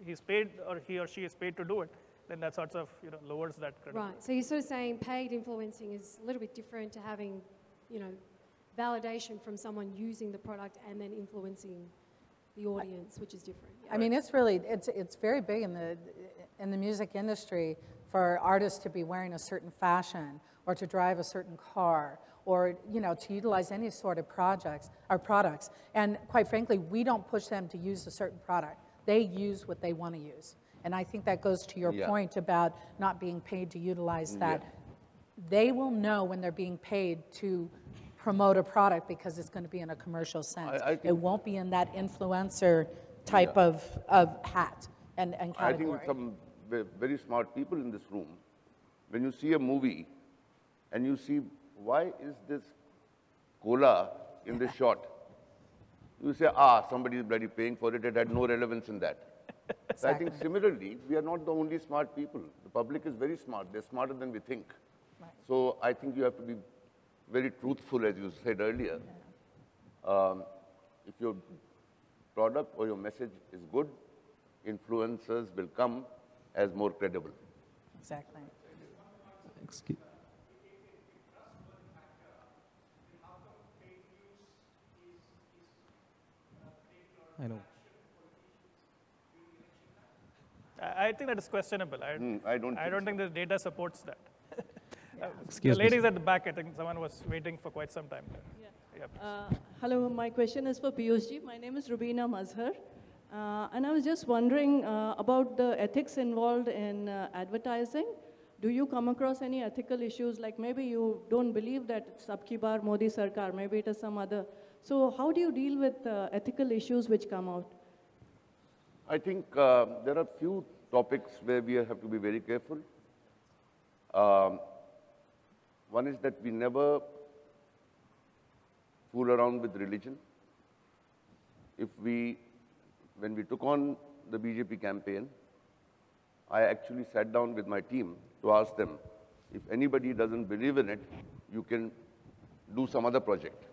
Speaker 1: he's paid or he or she is paid to do it, then that sort of lowers that credibility.
Speaker 9: Right. So you're sort of saying paid influencing is a little bit different to having, validation from someone using the product and then influencing the audience, which is different. Yeah.
Speaker 2: I mean, it's really, it's very big in the music industry for artists to be wearing a certain fashion or to drive a certain car or, to utilize any sort of projects or products. And quite frankly, we don't push them to use a certain product. They use what they want to use. And I think that goes to your point about not being paid to utilize that. They will know when they're being paid to promote a product because it's going to be in a commercial sense. It won't be in that influencer type of hat and category.
Speaker 3: I think some very smart people in this room, when you see a movie and you see, why is this cola in this shot? You say, somebody is bloody paying for it. It had no relevance in that.
Speaker 2: Exactly.
Speaker 3: So I think similarly, we are not the only smart people. The public is very smart. They're smarter than we think.
Speaker 2: Right.
Speaker 3: So I think you have to be very truthful, as you said earlier. If your product or your message is good, influencers will come as more credible.
Speaker 2: Exactly.
Speaker 10: Excuse. I know.
Speaker 1: I think that is questionable.
Speaker 3: I don't
Speaker 1: think the data supports that.
Speaker 10: Excuse
Speaker 1: the
Speaker 10: me.
Speaker 1: ladies at the back, I think someone was waiting for quite some time.
Speaker 11: Hello, my question is for Piyushji. My name is Rubina Mazhar. And I was just wondering about the ethics involved in advertising. Do you come across any ethical issues, like maybe you don't believe that it's Abki Baar Modi Sarkar, maybe it is some other. So how do you deal with ethical issues which come out?
Speaker 3: I think there are few topics where we have to be very careful. One is that we never fool around with religion. When we took on the BJP campaign, I actually sat down with my team to ask them, if anybody doesn't believe in it, you can do some other project.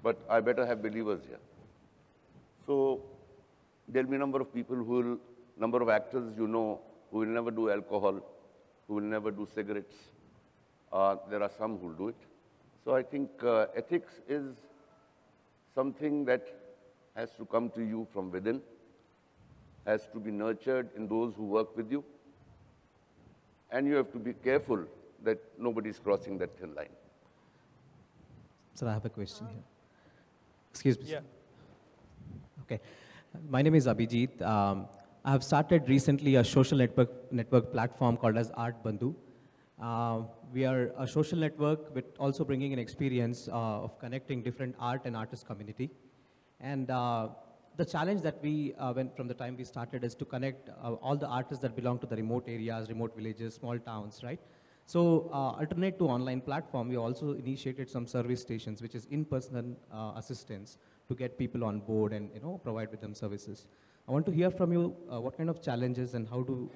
Speaker 3: But I better have believers here. So there'll be a number of people number of actors who will never do alcohol, who will never do cigarettes. There are some who will do it. So I think ethics is something that has to come to you from within, has to be nurtured in those who work with you, and you have to be careful that nobody is crossing that thin line.
Speaker 10: Sir, I have a question here. Excuse me.
Speaker 1: Yeah.
Speaker 10: Okay. My name is Abhijit. I have started recently a social network platform called as Art Bandhu. We are a social network with also bringing an experience of connecting different art and artist community. And the challenge that we went from the time we started is to connect all the artists that belong to the remote areas, remote villages, small towns, right? So alternate to online platform, we also initiated some service stations, which is in-person assistance to get people on board and provide with them services. I want to hear from you what kind of challenges and how do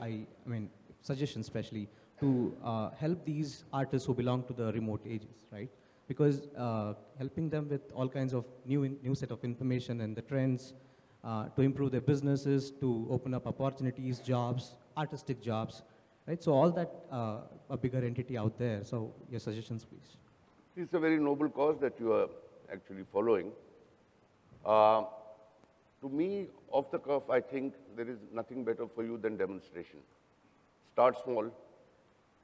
Speaker 10: suggestions especially to help these artists who belong to the remote ages, right? Because helping them with all kinds of new set of information and the trends to improve their businesses, to open up opportunities, jobs, artistic jobs, right? So all that, a bigger entity out there. So your suggestions, please.
Speaker 3: It's a very noble cause that you are actually following. To me, off the cuff, I think there is nothing better for you than demonstration. Start small,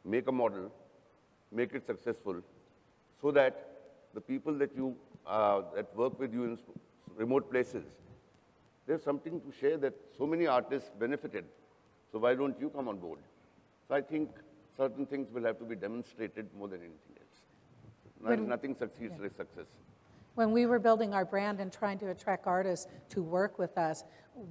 Speaker 3: make a model, make it successful, so that the people that work with you in remote places there's something to share that so many artists benefited. So why don't you come on board? So I think certain things will have to be demonstrated more than anything else. Nothing succeeds like success.
Speaker 2: When we were building our brand and trying to attract artists to work with us,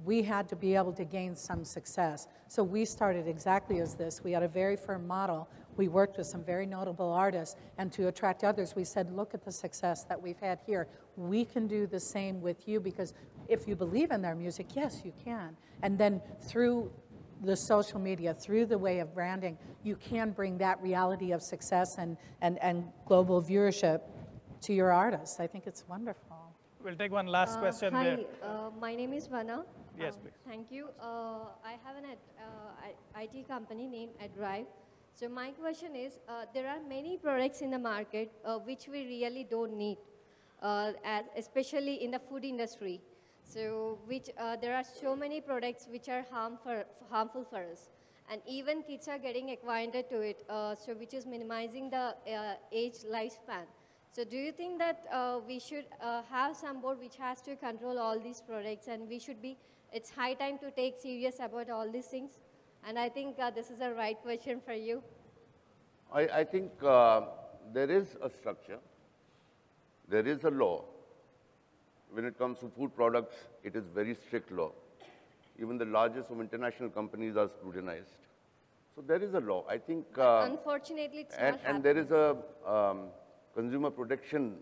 Speaker 2: we had to be able to gain some success. So we started exactly as this. We had a very firm model. We worked with some very notable artists, and to attract others, we said, look at the success that we've had here. We can do the same with you, because if you believe in their music, yes, you can. And then through the social media, through the way of branding, you can bring that reality of success and global viewership to your artists. I think it's wonderful.
Speaker 1: We'll take one last question there.
Speaker 12: Hi, my name is Vana.
Speaker 1: Yes, please.
Speaker 12: Thank you. I have an IT company named AdDrive. So my question is, there are many products in the market which we really don't need, especially in the food industry. So there are so many products which are harmful for us. And even kids are getting acquainted to it, so which is minimizing the age lifespan. So do you think that we should have some board which has to control all these products, and it's high time to take serious about all these things? And I think this is a right question for you.
Speaker 3: I think there is a structure, there is a law. When it comes to food products, it is very strict law. Even the largest of international companies are scrutinized. So there is a law. I think...
Speaker 12: unfortunately, it's not happening.
Speaker 3: And there is a consumer protection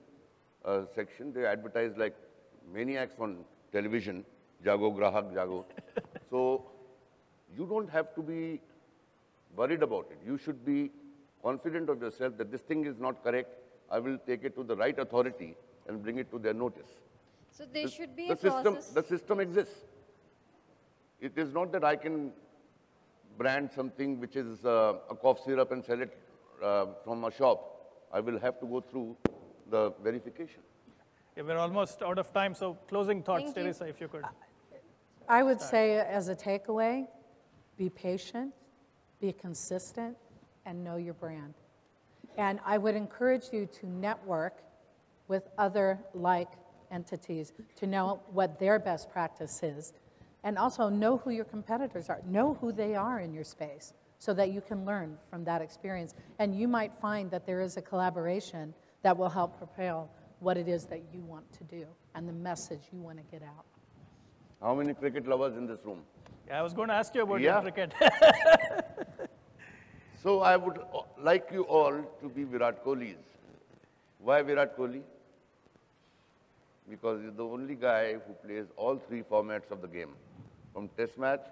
Speaker 3: section. They advertise like maniacs on television, Jago, Grahak, Jago. So you don't have to be worried about it. You should be confident of yourself that this thing is not correct. I will take it to the right authority and bring it to their notice.
Speaker 12: So there should be a process.
Speaker 3: The system exists. It is not that I can brand something which is a cough syrup and sell it from a shop. I will have to go through the verification.
Speaker 1: Yeah, we're almost out of time, so closing thoughts, Teresa, if you could.
Speaker 2: I would say, as a takeaway, be patient, be consistent, and know your brand. And I would encourage you to network with other like entities to know what their best practice is, and also know who your competitors are, know who they are in your space, so that you can learn from that experience. And you might find that there is a collaboration that will help propel what it is that you want to do and the message you want to get out.
Speaker 3: How many cricket lovers in this room?
Speaker 1: Yeah, I was going to ask you about your cricket.
Speaker 3: So I would like you all to be Virat Kohlis. Why Virat Kohli? Because he's the only guy who plays all three formats of the game, from test match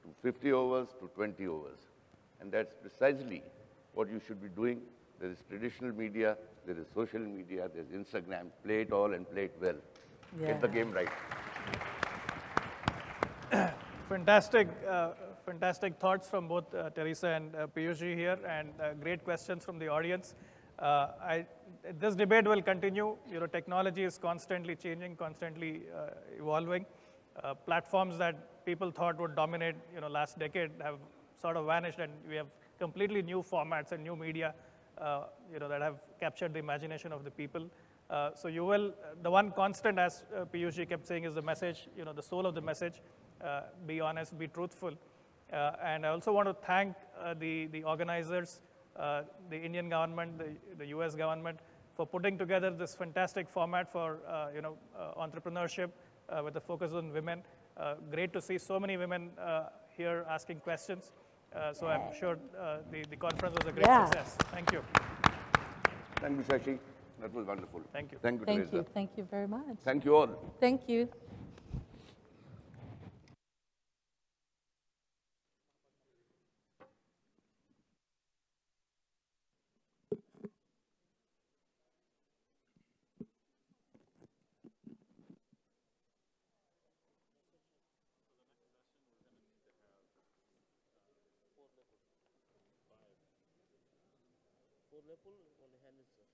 Speaker 3: to 50 overs to 20 overs. And that's precisely what you should be doing. There is traditional media, there is social media, there's Instagram. Play it all and play it well.
Speaker 2: Yeah.
Speaker 3: Get the game right.
Speaker 1: Fantastic, fantastic thoughts from both Teresa and Piyushji here, and great questions from the audience. This debate will continue. You know, technology is constantly changing, constantly evolving. Platforms that people thought would dominate, last decade have sort of vanished, and we have completely new formats and new media, that have captured the imagination of the people. So you will, the one constant, as Piyushji kept saying, is the message, the soul of the message. Be honest, be truthful. And I also want to thank the organizers, the Indian government, the US government, for putting together this fantastic format for entrepreneurship with a focus on women. Great to see so many women here asking questions. So I'm sure the conference was a great success. Thank you.
Speaker 3: Thank you, Shashi. That was wonderful.
Speaker 1: Thank you.
Speaker 3: Thank you,
Speaker 2: Thank
Speaker 3: Teresa.
Speaker 2: you. Thank you very much.
Speaker 3: Thank you all.
Speaker 2: Thank you.
Speaker 13: Level on the hand is